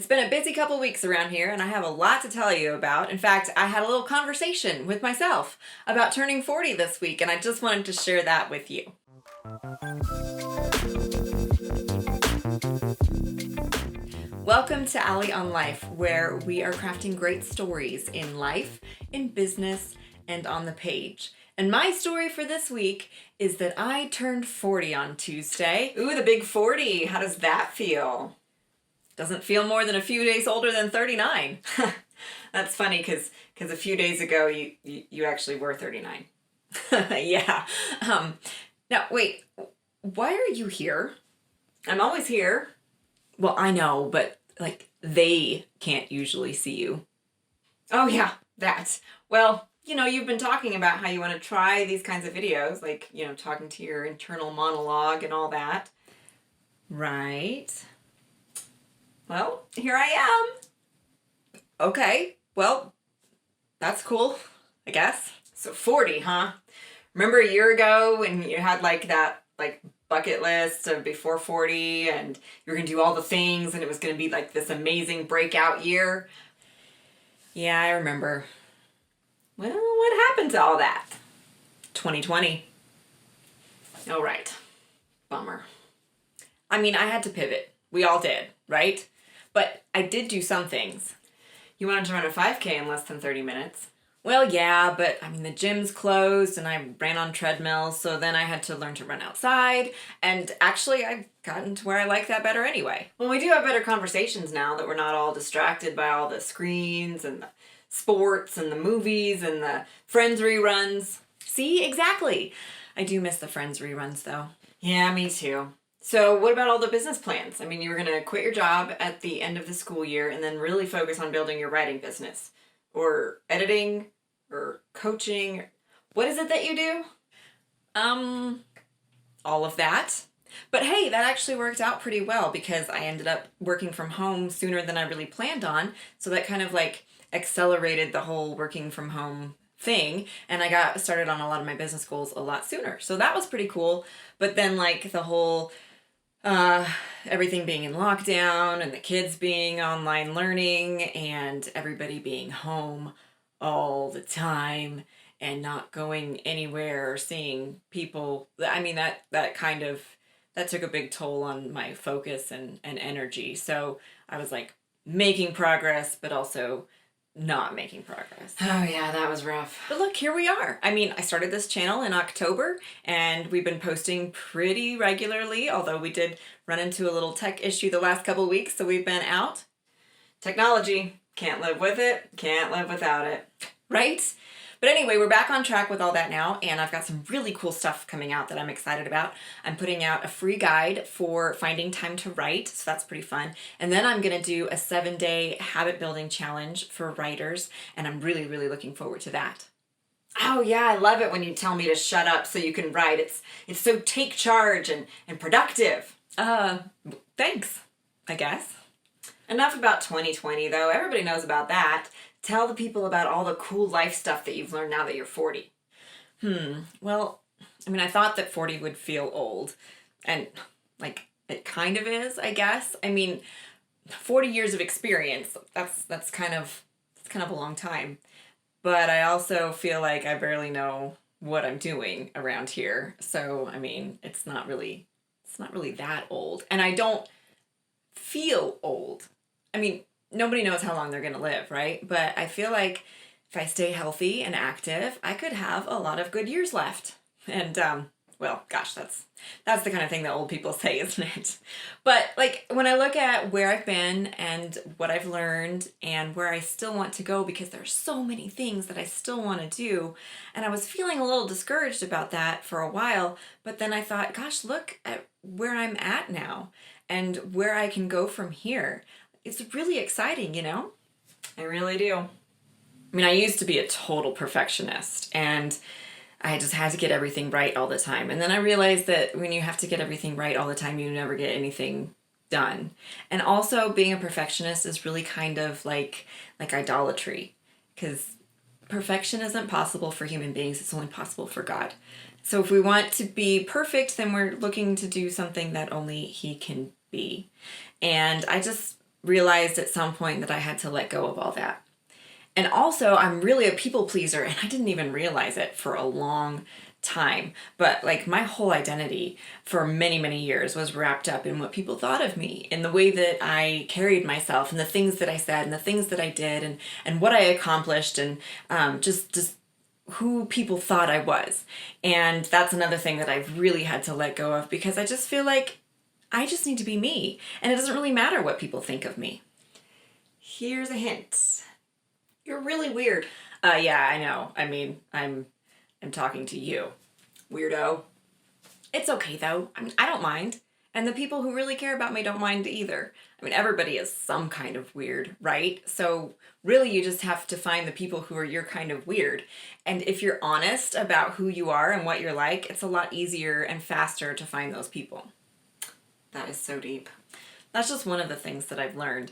It's been a busy couple weeks around here, and I have a lot to tell you about. In fact, I had a little conversation with myself about turning 40 this week, and I just wanted to share that with you. Welcome to Allie on Life, where we are crafting great stories in life, in business, and on the page. And my story for this week is that I turned 40 on Tuesday. Ooh, the big 40. How does that feel? Doesn't feel more than a few days older than 39. That's funny because a few days ago you actually were 39. Yeah. Now, wait, why are you here? I'm always here. Well, I know, but they can't usually see you. Oh yeah, that. Well, you've been talking about how you want to try these kinds of videos, talking to your internal monologue and all that. Right. Well, here I am. Okay, well, that's cool, I guess. So 40, huh? Remember a year ago when you had that bucket list of before 40 and you were going to do all the things and it was going to be this amazing breakout year? Yeah, I remember. Well, what happened to all that? 2020. Oh, right. Bummer. I mean, I had to pivot. We all did, right? But I did do some things. You wanted to run a 5K in less than 30 minutes. Well, yeah, but the gym's closed and I ran on treadmills, so then I had to learn to run outside, and actually I've gotten to where I like that better anyway. Well, we do have better conversations now that we're not all distracted by all the screens and the sports and the movies and the Friends reruns. See, exactly. I do miss the Friends reruns though. Yeah, me too. So what about all the business plans? You were going to quit your job at the end of the school year and then really focus on building your writing business or editing or coaching. What is it that you do? All of that. But hey, that actually worked out pretty well because I ended up working from home sooner than I really planned on. So that kind of accelerated the whole working from home thing, and I got started on a lot of my business goals a lot sooner. So that was pretty cool. But then the whole everything being in lockdown and the kids being online learning and everybody being home all the time and not going anywhere or seeing people, that took a big toll on my focus and energy. So I was making progress, but also not making progress. Oh yeah, that was rough. But look, here we are. I started this channel in October and we've been posting pretty regularly, although we did run into a little tech issue the last couple of weeks, so we've been out. Technology, can't live with it, can't live without it. Right? But anyway, we're back on track with all that now, and I've got some really cool stuff coming out that I'm excited about. I'm putting out a free guide for finding time to write, so that's pretty fun. And then I'm going to do a 7-day habit building challenge for writers, and I'm really, really looking forward to that. Oh yeah, I love it when you tell me to shut up so you can write. It's so take charge and productive. Thanks, I guess. Enough about 2020 though. Everybody knows about that. Tell the people about all the cool life stuff that you've learned now that you're 40. Well, I thought that 40 would feel old. And, it kind of is, I guess. 40 years of experience, that's kind of a long time. But I also feel like I barely know what I'm doing around here. So, it's not really that old. And I don't feel old. Nobody knows how long they're going to live, right? But I feel like if I stay healthy and active, I could have a lot of good years left. And, well, gosh, that's the kind of thing that old people say, isn't it? But, when I look at where I've been and what I've learned and where I still want to go, because there's so many things that I still want to do, and I was feeling a little discouraged about that for a while, but then I thought, gosh, look at where I'm at now and where I can go from here. It's really exciting, I really do. I used to be a total perfectionist and I just had to get everything right all the time. And then I realized that when you have to get everything right all the time, you never get anything done. And also being a perfectionist is really kind of like idolatry, because perfection isn't possible for human beings. It's only possible for God. So if we want to be perfect, then we're looking to do something that only He can be. And I just realized at some point that I had to let go of all that. And also, I'm really a people pleaser, and I didn't even realize it for a long time. But like my whole identity for many, many years was wrapped up in what people thought of me, in the way that I carried myself, and the things that I said, and the things that I did, and what I accomplished, and just who people thought I was. And that's another thing that I've really had to let go of, because I just feel like I just need to be me, and it doesn't really matter what people think of me. Here's a hint. You're really weird. Yeah, I know. I mean, I'm talking to you, weirdo. It's okay though. I mean, I don't mind. And the people who really care about me don't mind either. I mean, everybody is some kind of weird, right? So really you just have to find the people who are your kind of weird. And if you're honest about who you are and what you're like, it's a lot easier and faster to find those people. That is so deep. That's just one of the things that I've learned.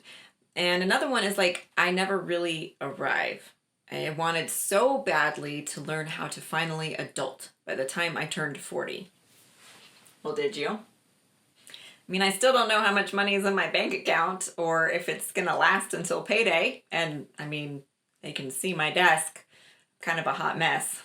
And another one is like, I never really arrive. I wanted so badly to learn how to finally adult by the time I turned 40. Well, did you? I mean, I still don't know how much money is in my bank account or if it's gonna last until payday. And I mean, they can see my desk, kind of a hot mess.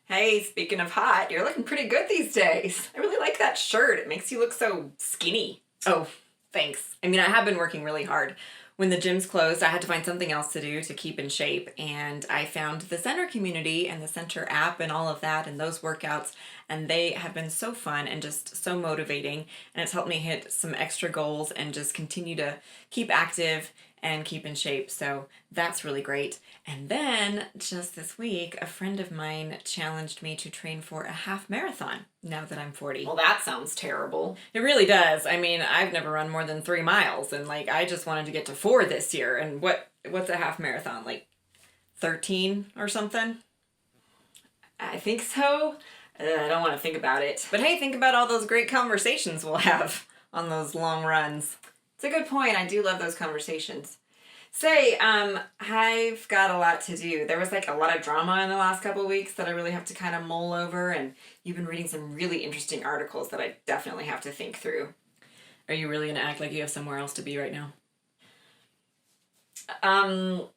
Hey, speaking of hot, you're looking pretty good these days. I really like that shirt. It makes you look so skinny. Oh, thanks. I mean, I have been working really hard. When the gyms closed, I had to find something else to do to keep in shape, and I found the Center community and the Center app and all of that and those workouts, and they have been so fun and just so motivating, and it's helped me hit some extra goals and just continue to keep active and keep in shape. So that's really great. And then just this week, a friend of mine challenged me to train for a half marathon now that I'm 40. Well, that sounds terrible. It really does. I mean, I've never run more than 3 miles, and like I just wanted to get to 4 this year. And what's a half marathon? Like 13 or something? I think so. I don't want to think about it. But hey, think about all those great conversations we'll have on those long runs. It's a good point. I do love those conversations. Say, I've got a lot to do. There was like a lot of drama in the last couple of weeks that I really have to kind of mull over, and you've been reading some really interesting articles that I definitely have to think through. Are you really going to act like you have somewhere else to be right now? How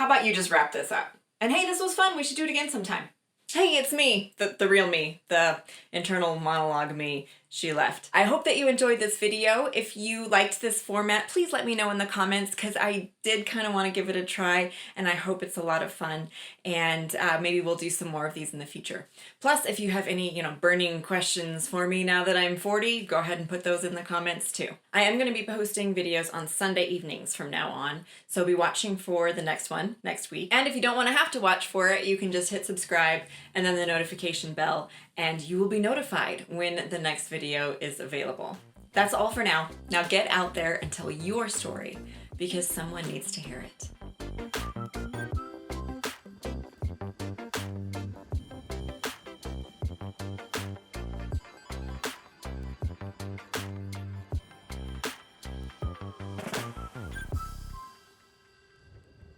about you just wrap this up? And hey, this was fun. We should do it again sometime. Hey, it's me, the real me, the internal monologue me. She left. I hope that you enjoyed this video. If you liked this format, please let me know in the comments, because I did kind of want to give it a try, and I hope it's a lot of fun, and maybe we'll do some more of these in the future. Plus, if you have any, burning questions for me now that I'm 40, go ahead and put those in the comments too. I am going to be posting videos on Sunday evenings from now on, so be watching for the next one next week. And if you don't want to have to watch for it, you can just hit subscribe and then the notification bell, and you will be notified when the next video is available. That's all for now. Now get out there and tell your story, because someone needs to hear it.